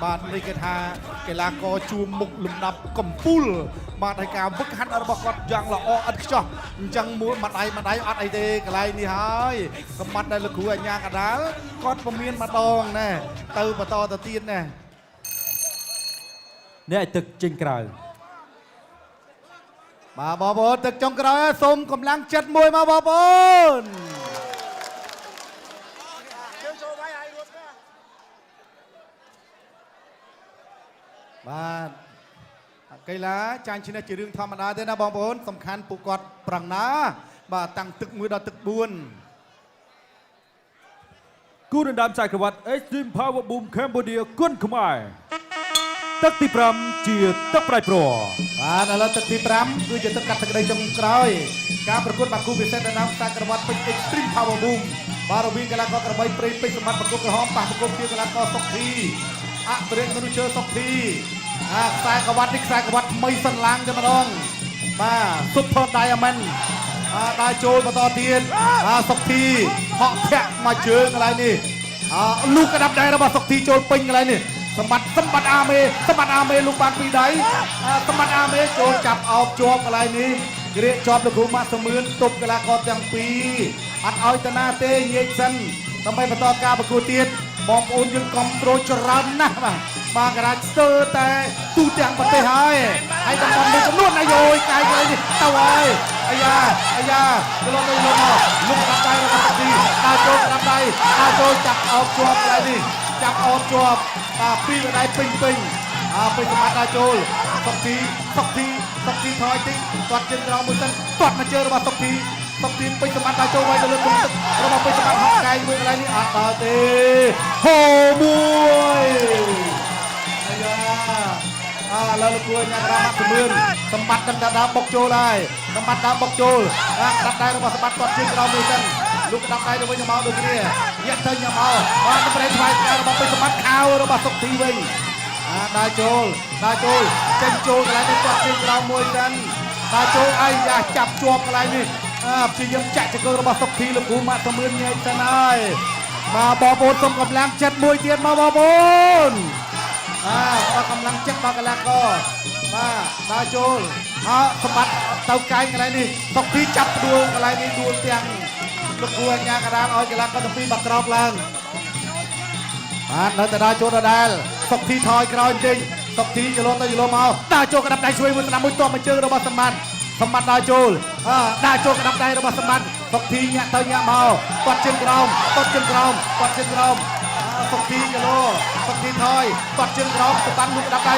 បាទនេះគេថាកីឡាករជួមុខលំដាប់កំពូលបាទហើយការវឹកហាត់របស់គាត់យ៉ាងល្អឥតខ្ចោះអញ្ចឹងមួយម្ដាយអត់អីទេកន្លែងនេះហើយសម្បត្តិដែលលោកគ្រូអាញាកដាលគាត់ពុំមានម្ដងណែទៅបន្តទៅទៀតណែនេះឲ្យទឹកចេញក្រៅបាទបងប្អូនទឹកចុងក្រោយសូមកម្លាំងចិត្តមួយមកបងប្អូនបាទកីឡាចាញ់ឈ្នះជារឿងធម្មតាទេណាបងប្អូនសំខាន់ពួកគាត់ប្រឹងណាបាទតាំងទឹក1ដល់ទឹក4គូដណ្ដើមខ្សែក្រវ៉ាត់ Extreme Power Boom Cambodia គុនខ្មែរទឹកទី5ជាទឹកប្រៃប្របាទឥឡូវទឹកទី5គឺជាទឹកកាត់ទឹកដីចុងក្រោយការប្រកួតបាគូពិសេសដណ្ដើមខ្សែក្រវ៉ាត់ពេជ្រ Extreme Power Boom បាទរវាងកីឡាករក្របីព្រៃពេជ្រសម្បត្តិប្រកួតក្រហមប៉ះប្រកួតជាកីឡាករសុកធីអភិរិយមនុស្សជើសុកធីខ្សែក្រវ៉ាត់នេះខ្សែក្រវ៉ាត់ថ្មីសិនឡើងតែម្ដងបាទ Super Diamond ដើរចូលបន្តទៀតសុកធីហក់ធាក់មកជើងកន្លែងនេះលូកក្តាប់ដៃរបស់សុកធីចូលពេញកន្លែងនេះសម្បត្តិអាមេលោកបានពីដៃសម្បត្តិអាមេចូលចាប់អោបជាប់កន្លែងនេះរៀបជាប់លោកគ្រូម៉ាក់សមឿនទប់កីឡាករទាំងពីរអត់ឲ្យតាណាទេញែកសិនដើម្បីបន្តការប្រកួតទៀតបងប្អូនយើងកំប្រូច្រើនណាស់បាទកណ្ដាលស្ទើរតែទូទាំងប្រទេសហើយតំបន់មួយចំនួនអាយយកាយកន្លែងនេះទៅហើយអាយ៉ាចូលទៅមកលោកក្តាប់ដៃរបស់សុកធីដើរចូលក្តាប់ដៃដើរចូលចាប់អោបជាប់កន្លែងនេះចាប់អោបជាប់ពីរដៃពេញពេញសម្បត្តិដើរចូលសុកធីថយតិចទាត់ជើងក្រោមមួយសិនទាត់មកជើងរបស់សុកធីពេញសម្បត្តិដើរចូលវាយទៅលើគុំទឹករបស់ពេញសម្បត្តិហក់កាយមួយកន្លែងនេះអត់ដល់ទេហូមួយអាយ៉ាឥឡូវលោកគួរញ៉ាំរ៉ាម៉ាត់ជំនឿនសម្បត្តិដឹងតែដើរបុកចូលហើយសម្បត្តិដើរបុកចូលក្តាប់ដៃរបស់សម្បត្តិទាត់ជើងក្រោមមួយសិនលោកក្តាប់ដៃទៅវិញមកដូចគ្នាញាក់ទៅញ៉ាំមកបានប្រេងថ្វាយការរបស់ពេញសម្បត្តិខោរបស់សុកធីវិញដើរចូលចេញចូលកន្លែងនេះទាត់ជើងក្រោមមួយសិនដើរចូលអាយ៉ាចាប់ជាប់កន្លែងនេះព្យាយាមចាក់ចង្កឹងរបស់សុកធីលោកគ្រូម៉ាក់សមឿនញែកសិនហើយមកបងប្អូនសូមកម្លាំងចិត្តមួយទៀតមកបងប្អូនបើកម្លាំងចិត្តដល់កីឡាករបាទដើរចូលសម្បត្តិទៅកាយកន្លែងនេះសុកធីចាប់ដួលកន្លែងនេះដួលទាំងលោកគ្រូអាញាកដាលឲ្យកីឡាករទាំងពីរបាក់ក្រោកឡើងបាទនៅតែដើរចូលដដែលសុកធីថយក្រោយចេញសុកធីចលោទៅចលោមកដើរចូលក្តាប់ដៃឆ្វេងមួយស្នាមមួយទាត់មកជើងរបស់សម្បត្តិដើរចូលក្តាប់ដៃរបស់សម្បត្តិសុកធីញាក់ទៅញាក់មកទាត់ជើងក្រោមសុកធីចលោសុកធីថយទាត់ជើងក្រោមសម្បត្តិលូកក្តាប់ដៃ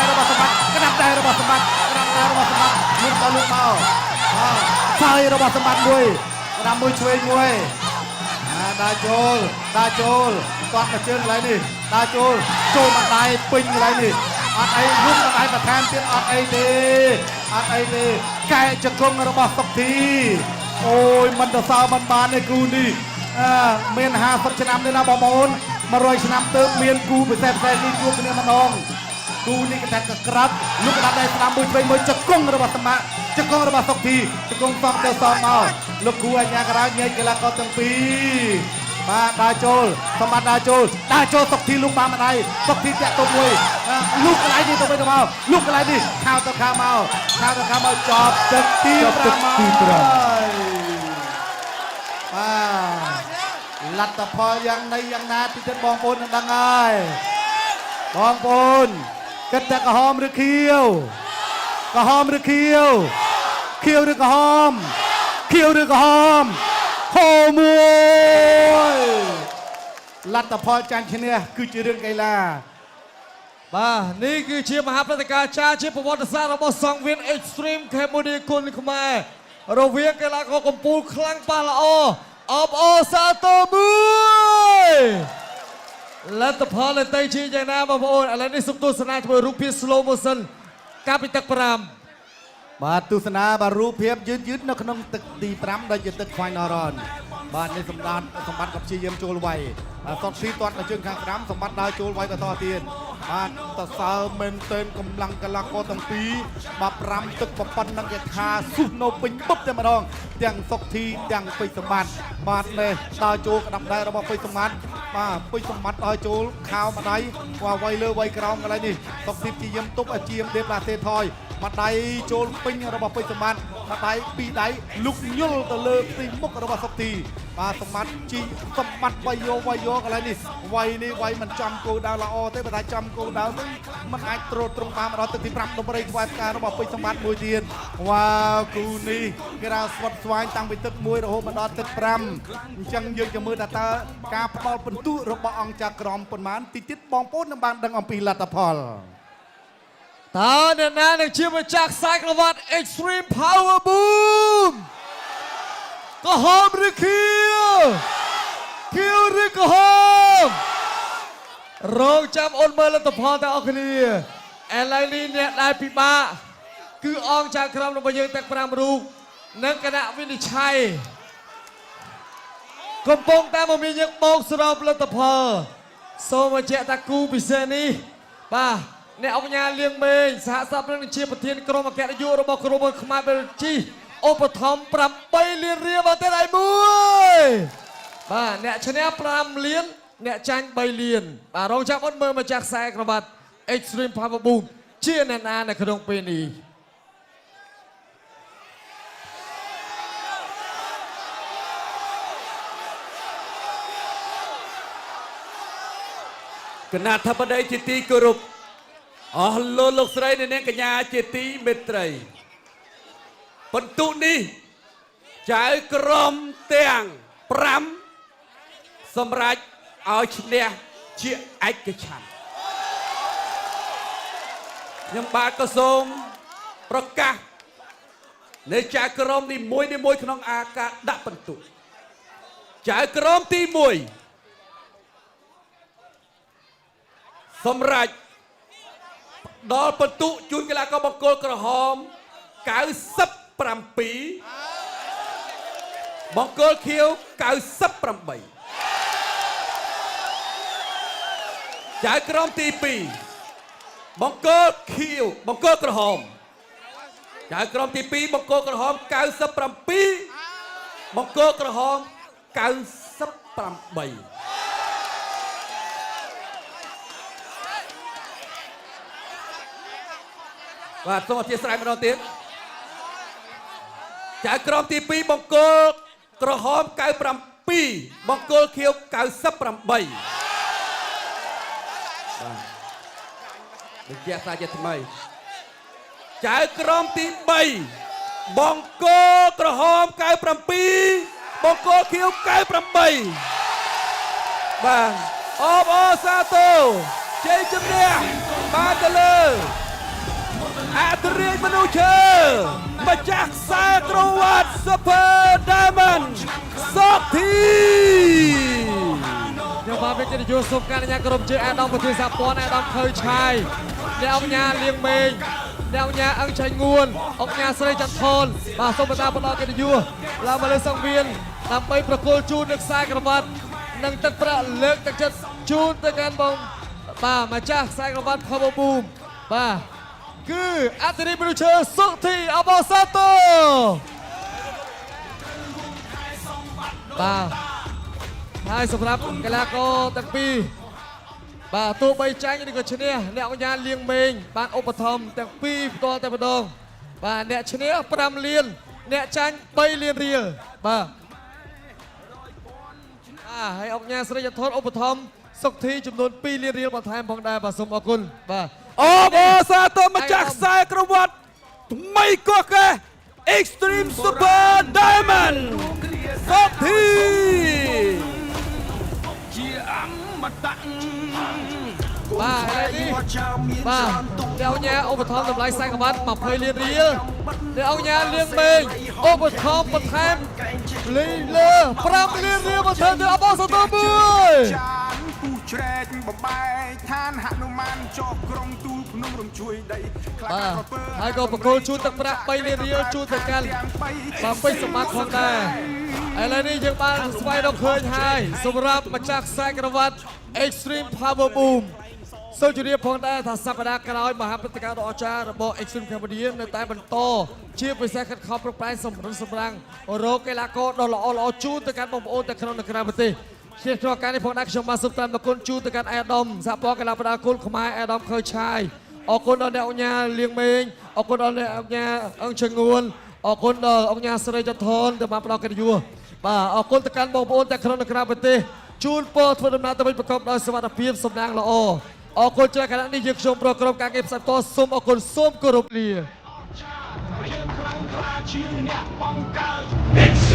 របស់សម្បត្តិលូកទៅលូកមកថយរបស់សម្បត្តិមួយក្តាប់មួយឆ្វេងមួយដើរចូលទាត់មកជើងកន្លែងនេះដើរចូលមកដៃពេញកន្លែងនេះអត់អីលុបមកដៃបន្ថែមទៀតអត់អីទេកែចង្គង់របស់សុកធីអូយមិនទៅសើមិនបានទេគូនេះមាន50ឆ្នាំទេណាបងប្អូន100ឆ្នាំទៅមានគូពិសេសនេះជួបគ្នាម្ដងគូនេះគេថាក្រាប់លោកក្តាប់ដៃស្ដាំមួយឆ្វេងមួយចង្គង់របស់សម្បត្តិចង្គង់របស់សុកធីចង្គង់សំទៅសំមកលោកគ្រូអាញាក្រៅញែកកីឡាករទាំងពីរបាទដើរចូលសម្បត្តិដើរចូលសុកធីលូកបានម្ដាយសុកធីតាក់ទៅមួយលូកកន្លែងនេះទៅវិញទៅមកលូកកន្លែងនេះខោទៅខាងមកចប់ទឹកទី5បាទលទ្ធផលយ៉ាងណាទីទៀតបងប្អូននឹងដឹងហើយបងប្អូនគិតតែក្រហមឬខៀវខៀវឬក្រហមហូមួយលទ្ធផលចាញ់ឈ្នះគឺជារឿងកីឡាបាទនេះគឺជាមហាព្រឹត្តិការណ៍ជាប្រវត្តិសាស្ត្ររបស់សង្វៀន Extreme Cambodia គុនខ្មែររវាងកីឡាករកំពូលខ្លាំងប៉ះល្អអបអរសាទរមួយលទ្ធផលលេតៃជាយ៉ាងណាបងប្អូនឥឡូវនេះសូមទស្សនាជាមួយរូបភាព slow motion កាលពីទឹក5បាទទស្សនាបាទរូបភាពយឺតនៅក្នុងទឹកទី5ដែលជាទឹក final round បាទនេះសម្បត្តិក៏ព្យាយាមចូលវាយសុកធីទាត់នៅជើងខាងក្រោមសម្បត្តិដើរចូលវាយបន្តទៀតបាទតសើមែនទែនកម្លាំងកីឡាករទាំងពីរបាទ5ទឹកប៉ុណ្ណឹងគេថាស៊ុះនៅពេញបឹបតែម្ដងទាំងសុកធីទាំងពេជ្រសម្បត្តិបាទនេះដើរចូលក្តាប់ដៃរបស់ពេជ្រសម្បត្តិ ពេញសម្បត្តិឲ្យចូលខោម្ដាយវាយលើវាយក្រោមកន្លែងនេះតុកទីជាយឹមទប់អាជាមដេផ្លាទេថយម្ដាយចូលពេញរបស់ពេញសម្បត្តិម្ដាយពីរដៃលុកញុលទៅលើទីមុខរបស់សុកទីបាទសម្បត្តិជីសម្បត្តិវាយយកន្លែងនេះវាយមិនចំគោលដៅល្អទេបើតែចំគោលដៅទៅมันអាចត្រួតត្រងបានមកដល់ទឹកទី5ដំរីថ្វាយផ្ការបស់ពេញសម្បត្តិមួយទៀតវ៉ាវគូនេះគេថាស្វិតស្វាញតាំងពីទឹក1រហូតមកដល់ទឹក5អញ្ចឹងយើងจะមើលថាតើការផ្ដល់ពិន្ទុរបស់អង្គចក្រមប៉ុន្មានទីទៀតបងប្អូននឹងបានដឹងអំពីលទ្ធផលតើអ្នកណានឹងជាម្ចាស់ខ្សែក្រវ៉ាត់ Extreme Power Boom ក៏ហមឬខៀវឬក៏ហមរងចាំអូនមើលលទ្ធផលទាំងអស់គ្នាឥឡូវនេះអ្នកដែលពិបាកគឺអង្គចៅក្រមរបស់យើងទាំង5រូបនិងគណៈវិនិច្ឆ័យកំពុងតែមកមានយើងបោកសរុបលទ្ធផលសូមបញ្ជាក់ថាគូពិសេសនេះបាទអ្នកអង្គការលៀងមេងសហសព្ទនឹងជាប្រធានក្រុមអគ្គនាយករបស់ក្រុមខ្មែរបេលជីឧបត្ថម្ភ8លានរៀលមកទៅដៃមួយបាទអ្នកឈ្នះ5លានអ្នកចាញ់3លានបាទរងចាំអូនមើលម្ចាស់ខ្សែក្រវ៉ាត់ Extreme Power Boom ជាអ្នកណានៅក្នុងពេលនេះគណៈធិបតីជាទីគោរពអស់លោកស្រីនិងនាងកញ្ញាជាទីមេត្រីបន្ទុនេះចៅក្រមទាំង5សម្រាប់ឲ្យឈ្នះជាឯកច្ឆន្ទខ្ញុំបាទក៏សូមប្រកាសនៃចៅក្រមនីមួយក្នុងអាការដាក់បន្ទុចៅក្រមទី1សម្រាប់ដល់បន្ទុជូនកីឡាករបង្គោលក្រហម97បង្គោលខៀវ98ចៅក្រមទី2បង្គោលខៀវបង្គោលក្រហមចៅក្រមទី2បង្គោលក្រហម97បង្គោលក្រហម98បាទសូមអធិស្ឋានម្ដងទៀតចៅក្រមទី2បង្គោលក្រហម97បង្គោលខៀវ98បាទបញ្ជាក់សាជាថ្មីចៅក្រមទី3បង្គោលក្រហម97បង្គោលខៀវ98បាទអបអសាទរជ័យជំនះបានទៅលើអធិរាជមនុស្សឈើម្ចាស់ខ្សែក្រវ៉ាត់ Super Diamond សុកធីខ្ញុំបាទវិទ្យាយុសូមការអនុញ្ញាតគោរពជាអាដាមប្រធានសហព័ន្ធអាដាមខើឆាយអ្នកអង្គការលៀងមេងអ្នកអង្គការអង្គឆៃងួនអង្គការស្រីចន្ទថនបាទសូមបន្តផ្ដល់កិត្តិយសឡើងមកលើសង្វៀនដើម្បីប្រគល់ជូននៅខ្សែក្រវ៉ាត់និងទឹកប្រាក់លើកទឹកចិត្តជូនទៅកាន់បងបាទម្ចាស់ខ្សែក្រវ៉ាត់ Power Boom បាទគឺអធិរាជមនុស្សឈើសុកធីអបអរសាទរបាទហើយសម្រាប់កីឡាករទាំងពីរបាទទោះបីចាញ់ឬក៏ឈ្នះអ្នកអង្គការលៀងមេងបានឧបត្ថម្ភទាំងពីរផ្ទាល់តែម្ដងបាទអ្នកឈ្នះ5លានអ្នកចាញ់3លានរៀលបាទហើយអង្គការស្រីចន្ទថនឧបត្ថម្ភសុកធីចំនួន2លានរៀលបន្ថែមផងដែរបាទសូមអរគុណបាទអបអរសាទរម្ចាស់ខ្សែក្រវ៉ាត់ថ្មីកកេះ Extreme Super Diamond សុកធីជាអមតៈបាទហើយនេះបាទអ្នកអង្គការឧបត្ថម្ភតម្លៃខ្សែក្រវ៉ាត់20លានរៀលអ្នកអង្គការលៀងមេងឧបត្ថម្ភបន្ថែមលេខលើ5លានរៀលបន្ថែមទៅអបអរសាទរមួយជ្រែកបំបែកឋានហនុមានចោះក្រុងទូលភ្នំរំជួយដីខ្លាចហើយក៏បកគោលជូនទឹកប្រាក់3លានរៀលជូនទៅកាន់បាទពេជ្រសម្បត្តិផងដែរឥឡូវនេះយើងបានស្វែងរកឃើញហើយសម្រាប់ម្ចាស់ខ្សែក្រវ៉ាត់ Extreme Power Boom សូមជម្រាបផងដែរថាសប្តាហ៍ក្រោយមហាព្រឹត្តិការណ៍ដ៏អស្ចារ្យរបស់ Extreme Cambodia នៅតែបន្តជាពិសេសខិតខំប្រឹងប្រែងសម្រុងសម្រាំងរកកីឡាករដ៏ល្អជូនទៅកាន់បងប្អូនទាំងក្នុងនិងក្រៅប្រទេស ជាប្រការនេះផងដែរខ្ញុំបានសូមតាមអគុណជូនទៅកាន់អាដាមសហព័ន្ធកីឡាប្រដាល់គុណខ្មែរអាដាមខើឆាយអរគុណដល់អ្នកអង្គការលៀងមេងអរគុណដល់អ្នកអង្គការអង្គជងួនអរគុណដល់អង្គការសេរីចន្ទថនដែលបានផ្ដល់កិត្តិយសបាទអរគុណទៅកាន់បងប្អូនទាំងក្នុងនិងក្រៅប្រទេសជូនពរធ្វើដំណើរទៅវិញប្រកបដោយសុវត្ថិភាពសំណាងល្អអរគុណច្រើនគណៈនេះយើងខ្ញុំប្រក្រុមការងារផ្សាយផ្ទាល់សូមអរគុណសូមគោរពលា It's